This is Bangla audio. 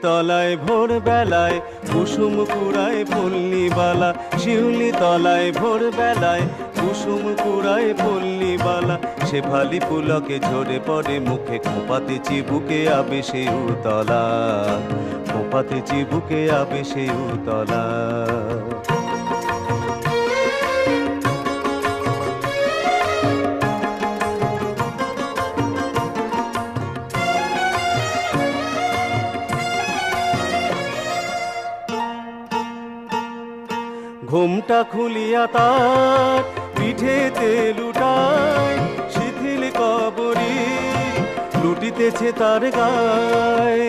তলায় ভোর বেলায় কুসুম কুড়ায় পল্লীবালা, শিউলি তলায় ভোর বেলায় কুসুম কুড়ায় পল্লীবালা। শেফালি পুলকে ঝরে পড়ে মুখে, খোঁপাতে চিবুকে আবেশে উতলা, খোঁপাতে চিবুকে আবেশে উতলা। ঘুমটা খুলিয়া তার পিঠেতে লুটায়, শিথিল কবরী লুটিতেছে তার গায়।